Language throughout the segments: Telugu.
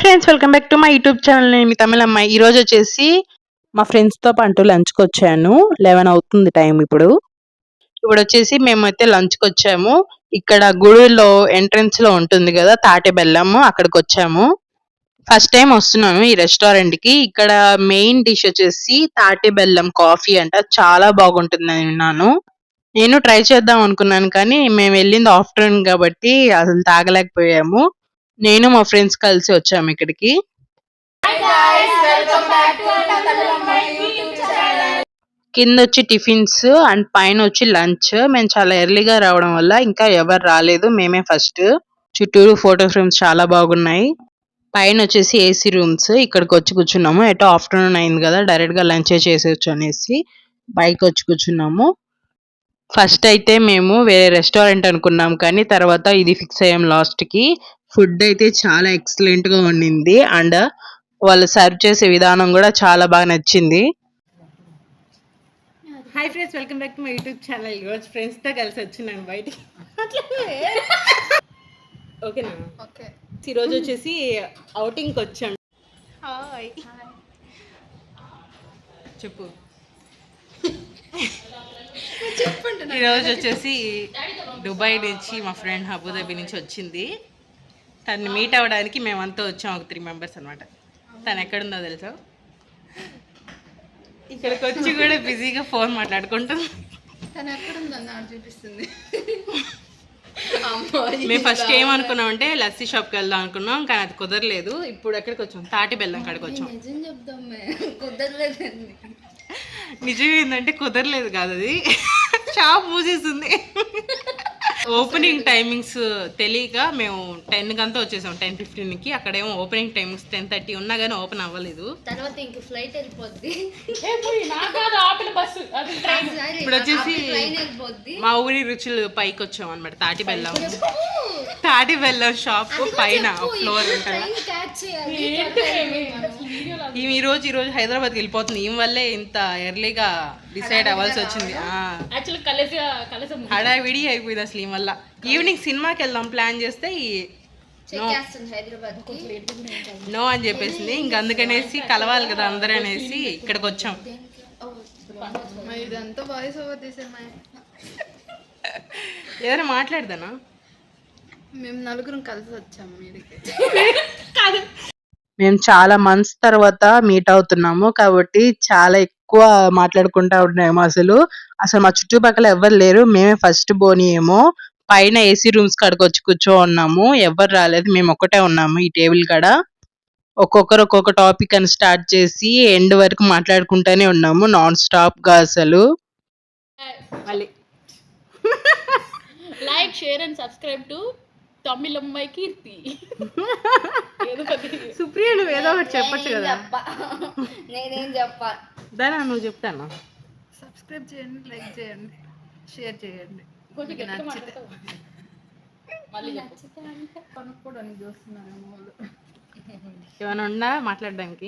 Friends, welcome back to my YouTube channel. నేను మీ తమిళ అమ్మాయి. ఈ రోజు వచ్చేసి మా ఫ్రెండ్స్తో పాటు లంచ్కి వచ్చాను. 11 అవుతుంది టైం. ఇప్పుడు వచ్చేసి మేమైతే లంచ్కి వచ్చాము. ఇక్కడ గుడిలో ఎంట్రన్స్ లో ఉంటుంది కదా తాటి బెల్లం, అక్కడికి వచ్చాము. ఫస్ట్ టైం వస్తున్నాను ఈ రెస్టారెంట్ కి. ఇక్కడ మెయిన్ డిష్ వచ్చేసి తాటి బెల్లం కాఫీ అంట. చాలా బాగుంటుంది అని విన్నాను. నేను ట్రై చేద్దాం అనుకున్నాను కానీ మేము వెళ్ళింది ఆఫ్టర్నూన్ కాబట్టి అసలు తాగలేకపోయాము. నేను మా ఫ్రెండ్స్ కలిసి వచ్చాము ఇక్కడికి. కింద వచ్చి టిఫిన్స్ అండ్ పైన వచ్చి లంచ్. మేము చాలా ఎర్లీగా రావడం వల్ల ఇంకా ఎవరు రాలేదు, మేమే ఫస్ట్. చుట్టూరు ఫోటో ఫ్రేమ్స్ చాలా బాగున్నాయి. పైన వచ్చేసి ఏసీ రూమ్స్. ఇక్కడికి వచ్చి కూర్చున్నాము. ఎటో ఆఫ్టర్నూన్ అయింది కదా, డైరెక్ట్ గా లంచ్ చేసేయచ్చు అనేసి బైక్ వచ్చి కూర్చున్నాము. ఫస్ట్ అయితే మేము వేరే రెస్టారెంట్ అనుకున్నాం కానీ తర్వాత ఇది ఫిక్స్ అయ్యాం లాస్ట్ కి. ఫుడ్ అయితే చాలా ఎక్సలెంట్ గా ఉండింది అండ్ వాళ్ళు సర్వ్ చేసే విధానం కూడా చాలా బాగా నచ్చింది. Hi friends, welcome back to my YouTube channel. ఈరోజు ఫ్రెండ్స్తో కలిసి వచ్చినాను బయటికి. ఓకేనా? ఓకే. ఈరోజు వచ్చేసి అవుటింగ్కి వచ్చాను. హాయ్ చెప్పు. ఈరోజు వచ్చేసి దుబాయ్ నుంచి మా ఫ్రెండ్ అబుదాబి నుంచి వచ్చింది. తను మీట్ అవ్వడానికి మేమంతా వచ్చాం, ఒక 3 మెంబర్స్ అనమాట. తను ఎక్కడుందో తెలుసా? ఇక్కడికి వచ్చి కూడా బిజీగా ఫోన్ మాట్లాడుకుంటాం. తను ఎక్కడుందని చూపిస్తుంది. మేము ఫస్ట్ ఏమనుకున్నాం అంటే లస్సీ షాప్కి వెళ్దాం అనుకున్నాం కానీ అది కుదరలేదు. ఇప్పుడు ఎక్కడికి వచ్చాం? తాటి బెల్లం కాడికి వచ్చాం. నిజం ఏంటంటే కుదరలేదు కాదు, అది షాప్ మూసేస్తుంది. ఓపెనింగ్ టైమింగ్స్ తెలియక మేము 10 కంతా వచ్చేసాం, 10:15కి. అక్కడేమో ఓపెనింగ్ టైమింగ్స్ 10:30 ఉన్నా కానీ ఓపెన్ అవ్వలేదు. తర్వాత ఇంక ఫ్లైట్ వెళ్ళిపోద్ది. ఇప్పుడు వచ్చేసి మా ఊరి రుచులు పైకి వచ్చాం అనమాట. తాటి బెల్లం షాప్ పైన ఫ్లోర్ ఉంటుంది. ఈ రోజు హైదరాబాద్కి వెళ్ళిపోతుంది. ఈ వల్లే ఇంత ఎర్లీగా డిసైడ్ అవ్వాల్సి వచ్చింది. హడావిడి అయిపోయింది అసలు ఈ వల్ల. ఈవినింగ్ సినిమాకి వెళ్దాం ప్లాన్ చేస్తే నో అని చెప్పేసింది. ఇంక అందుకనేసి కలవాలి కదా అందరూ అనేసి ఇక్కడికి వచ్చాం. ఏదైనా మాట్లాడదానా? మేము నలుగురం కలిసి వచ్చాము. మేము చాలా మంత్స్ తర్వాత మీట్ అవుతున్నాము కాబట్టి చాలా ఎక్కువ మాట్లాడుకుంటా ఉన్నాము. అసలు మా చుట్టుపక్కల ఎవరు లేరు, మేమే ఫస్ట్ బోనియేమో. పైన ఏసీ రూమ్స్ కాడికి వచ్చి కూర్చో ఉన్నాము. ఎవరు రాలేదు, మేము ఒక్కటే ఉన్నాము ఈ టేబుల్ కాడ. ఒక్కొక్కరు ఒక్కొక్క టాపిక్ అని స్టార్ట్ చేసి ఎండ్ వరకు మాట్లాడుకుంటూనే ఉన్నాము నాన్ స్టాప్ గా. అసలు like, share and subscribe to తమిళమ్మాయి కీర్తి. సుప్రియ, నువ్వు ఏదో ఒకటి చెప్పచ్చు కదా. నేనేం చెప్పా? దానా నువ్వు చెప్తాను. సబ్స్క్రైబ్ చేయండి, లైక్ చేయండి, షేర్ చేయండి. కొనుక్కోవడానికి చూస్తున్నాను వాళ్ళు. ఏమైనా ఉందా మాట్లాడడానికి?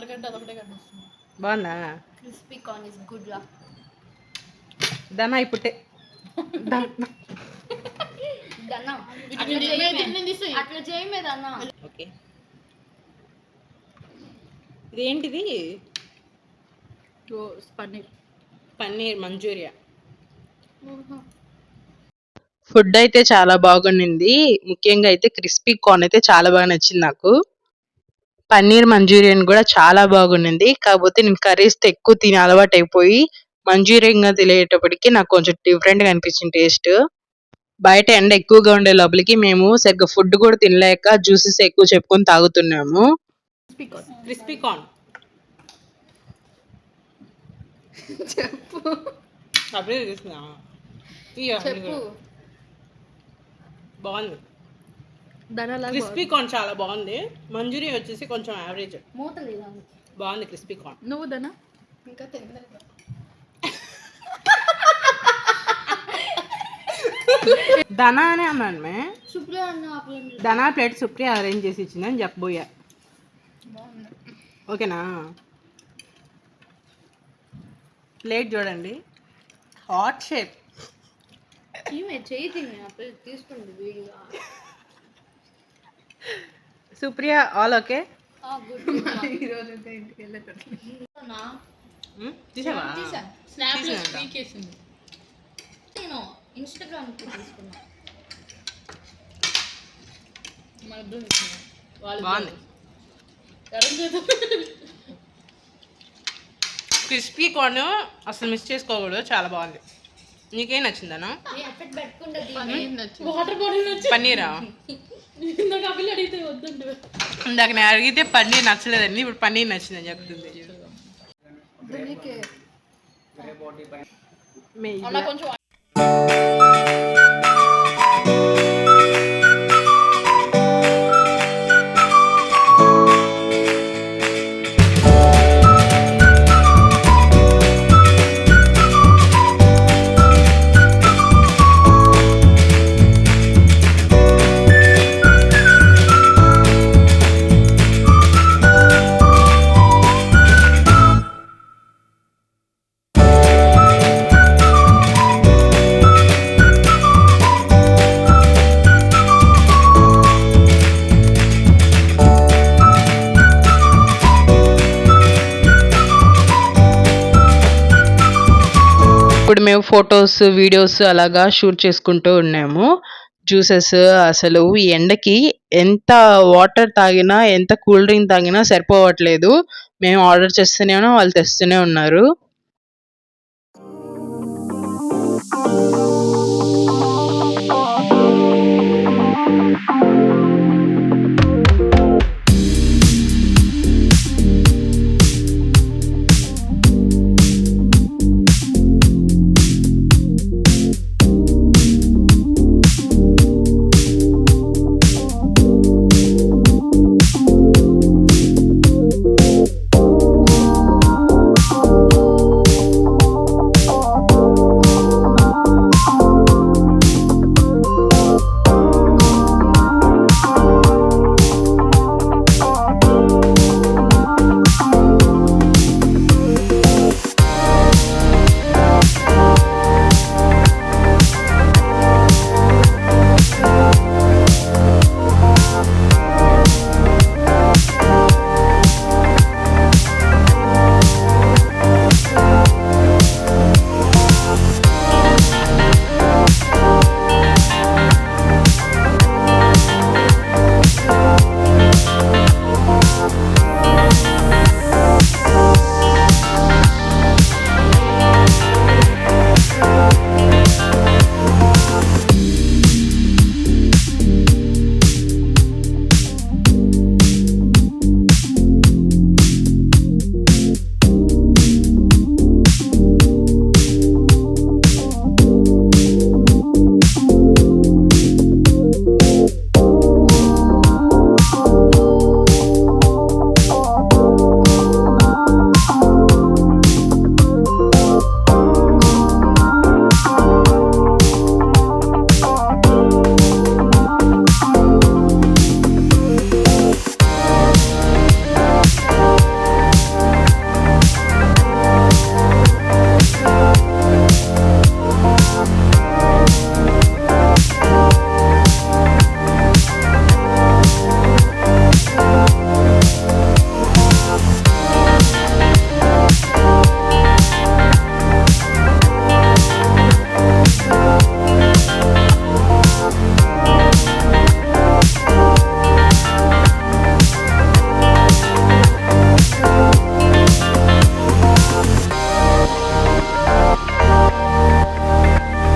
దానికంటే అదొకటే కనిపిస్తుంది. బాగుందా? క్రిస్పీ కార్న్ ఇస్ గుడ్ రా. దానా ఇప్పుడే దన్నా అట్లా చేయమే దన్నా. ఓకే, ఇదేంటిది? పన్నీర్ పన్నీర్ మంచూరియా. ఫుడ్ అయితే చాలా బాగుండింది. ముఖ్యంగా అయితే క్రిస్పీ కార్న్ అయితే చాలా బాగా నచ్చింది నాకు. పన్నీర్ మంచూరియన్ కూడా చాలా బాగుండింది. కాకపోతే నేను కర్రీస్ ఎక్కువ తిని అలవాటు అయిపోయి మంచూరియన్ గా తెలియేటప్పటికి నాకు కొంచెం డిఫరెంట్ గా అనిపించింది టేస్ట్. బయట ఎండ ఎక్కువగా ఉండే లోపలికి మేము సరిగ్గా ఫుడ్ కూడా తినలేక జ్యూసెస్ ఎక్కువ చెప్పుకొని తాగుతున్నాము. క్రిస్పీ కార్న్ చెప్పు అప్పుడే చూస్తున్నా. చెప్పు. బాగుంది. దనా క్రిస్పీ కార్న్ చాలా బాగుంది. మంచూరియా వచ్చేసి కొంచెం యావరేజ్. మూత లేదా బాగుంది క్రిస్పీ కార్న్. నువ్వు దనా ఇంకా తినలేదు. ధనా అనే అన్నాను మే. సుప్రియా అన్న ధనా ప్లేట్ సుప్రియా అరేంజ్ చేసి ఇచ్చిందని చెప్పబోయా. బాగుంది. ఓకేనా? ప్లేట్ చూడండి, హాట్ షేప్. ఈమె చేయి తిని అప్పుడు తీసుకుంది వీడిగా. Supriya all okay. ఈరోజు ఇంటికి వెళ్ళేటట్టు తీసావా? స్నాప్లో స్పీక్ చేసింది. నేను ఇన్స్టాగ్రామ్ తీసుకున్నా. మన బాగుంది. క్రిస్పీ కార్న్ అసలు మిస్ చేసుకోకూడదు, చాలా బాగుంది. నీకేం నచ్చిందనా? పన్నీరా? ఇందాక నేను అడిగితే పన్నీర్ నచ్చలేదండి, ఇప్పుడు పన్నీర్ నచ్చిందని చెప్తుంది. ఇప్పుడు మేము ఫొటోస్, వీడియోస్ అలాగా షూట్ చేసుకుంటూ ఉన్నాము. జ్యూసెస్ అసలు ఈ ఎండకి ఎంత వాటర్ తాగినా, ఎంత కూల్ డ్రింక్ తాగినా సరిపోవట్లేదు. మేము ఆర్డర్ చేస్తూనే ఉన్నాం, వాళ్ళు తెస్తూనే ఉన్నారు.